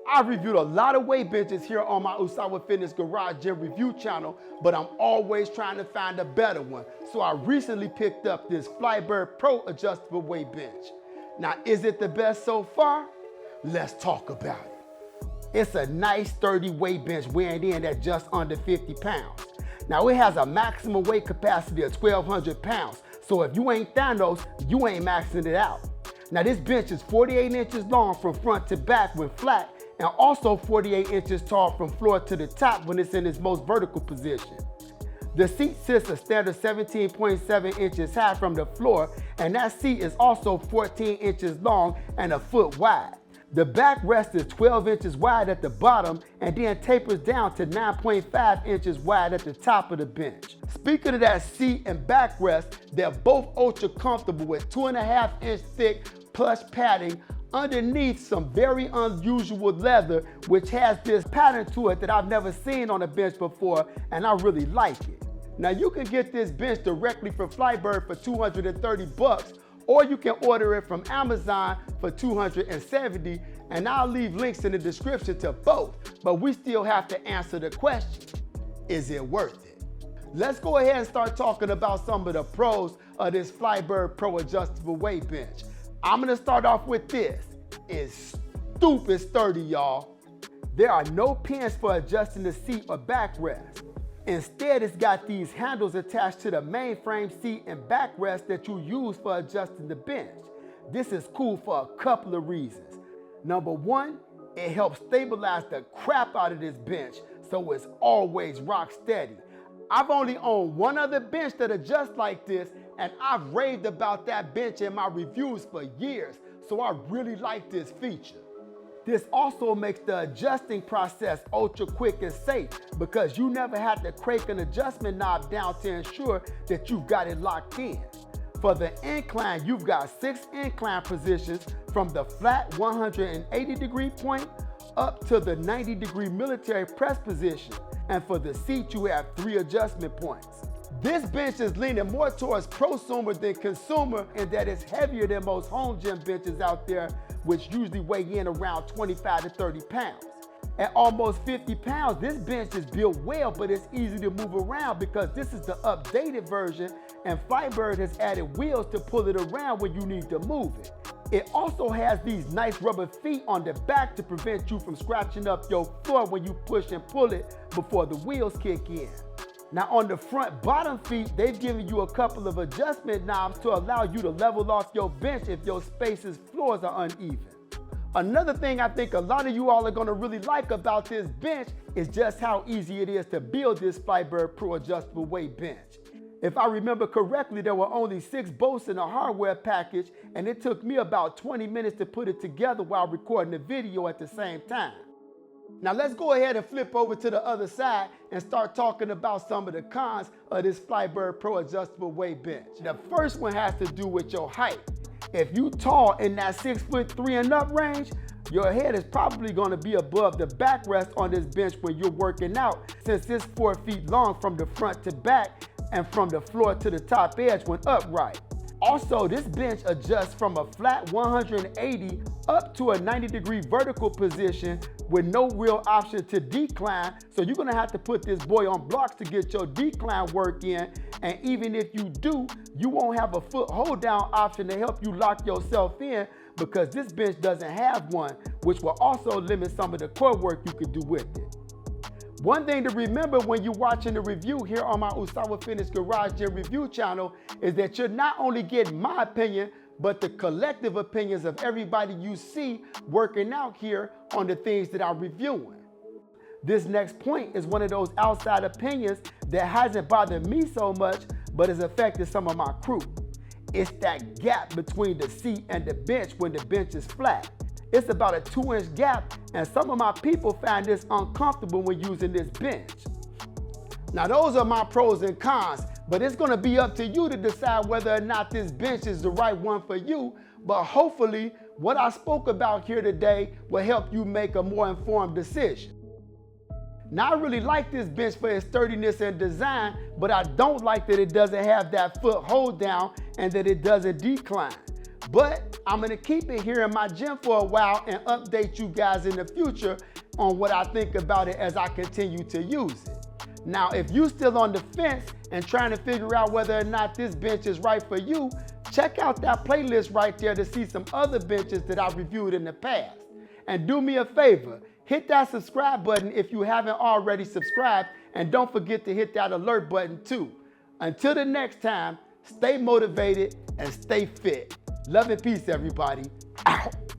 I've reviewed a lot of weight benches here on my Usawa Fitness Garage Gym review channel, but I'm always trying to find a better one. So I recently picked up this Flybird Pro adjustable weight bench. Now, is it the best so far? Let's talk about it. It's a nice sturdy weight bench weighing in at just under 50 pounds. Now, it has a maximum weight capacity of 1,200 pounds. So if you ain't Thanos, you ain't maxing it out. Now, this bench is 48 inches long from front to back when flat, and also 48 inches tall from floor to the top when it's in its most vertical position. The seat sits a standard 17.7 inches high from the floor, and that seat is also 14 inches long and a foot wide. The backrest is 12 inches wide at the bottom and then tapers down to 9.5 inches wide at the top of the bench. Speaking of that seat and backrest, they're both ultra comfortable with 2.5 inch thick plush padding underneath some very unusual leather, which has this pattern to it that I've never seen on a bench before, and I really like it. Now, you can get this bench directly from Flybird for $230, or you can order it from Amazon for $270, and I'll leave links in the description to both, but we still have to answer the question, is it worth it? Let's go ahead and start talking about some of the pros of this Flybird Pro adjustable weight bench. I'm gonna start off with this. It's stupid sturdy, y'all. There are no pins for adjusting the seat or backrest. Instead, it's got these handles attached to the main frame seat and backrest that you use for adjusting the bench. This is cool for a couple of reasons. Number one, it helps stabilize the crap out of this bench so it's always rock steady. I've only owned one other bench that adjusts like this, and I've raved about that bench in my reviews for years, so I really like this feature. This also makes the adjusting process ultra quick and safe because you never have to crank an adjustment knob down to ensure that you've got it locked in. For the incline, you've got 6 incline positions from the flat 180-degree point up to the 90-degree military press position. And for the seat, you have 3 adjustment points. This bench is leaning more towards prosumer than consumer in that it's heavier than most home gym benches out there, which usually weigh in around 25 to 30 pounds. At almost 50 pounds, this bench is built well, but it's easy to move around because this is the updated version, and Flybird has added wheels to pull it around when you need to move it. It also has these nice rubber feet on the back to prevent you from scratching up your floor when you push and pull it before the wheels kick in. Now, on the front bottom feet, they've given you a couple of adjustment knobs to allow you to level off your bench if your space's floors are uneven. Another thing I think a lot of you all are gonna really like about this bench is just how easy it is to build this Flybird Pro adjustable weight bench. If I remember correctly, there were only 6 bolts in the hardware package, and it took me about 20 minutes to put it together while recording the video at the same time. Now let's go ahead and flip over to the other side and start talking about some of the cons of this Flybird Pro adjustable weight bench. The first one has to do with your height. If you tall in that 6'3" and up range, your head is probably gonna be above the backrest on this bench when you're working out, since it's 4 feet long from the front to back and from the floor to the top edge when upright. Also, this bench adjusts from a flat 180 up to a 90-degree vertical position with no real option to decline, so you're gonna have to put this boy on blocks to get your decline work in, and even if you do, you won't have a foot hold down option to help you lock yourself in because this bench doesn't have one, which will also limit some of the core work you could do with it. One thing to remember when you're watching the review here on my Usawa Fitness Garage Gym review channel is that you're not only getting my opinion, but the collective opinions of everybody you see working out here on the things that I'm reviewing. This next point is one of those outside opinions that hasn't bothered me so much, but has affected some of my crew. It's that gap between the seat and the bench when the bench is flat. It's about a 2-inch gap, and some of my people find this uncomfortable when using this bench. Now, those are my pros and cons, but it's gonna be up to you to decide whether or not this bench is the right one for you, but hopefully what I spoke about here today will help you make a more informed decision. Now, I really like this bench for its sturdiness and design, but I don't like that it doesn't have that foot hold down and that it doesn't decline. But I'm gonna keep it here in my gym for a while and update you guys in the future on what I think about it as I continue to use it. Now, if you still on the fence and trying to figure out whether or not this bench is right for you, check out that playlist right there to see some other benches that I've reviewed in the past. And do me a favor, hit that subscribe button if you haven't already subscribed, and don't forget to hit that alert button too. Until the next time, stay motivated and stay fit. Love and peace, everybody. Out.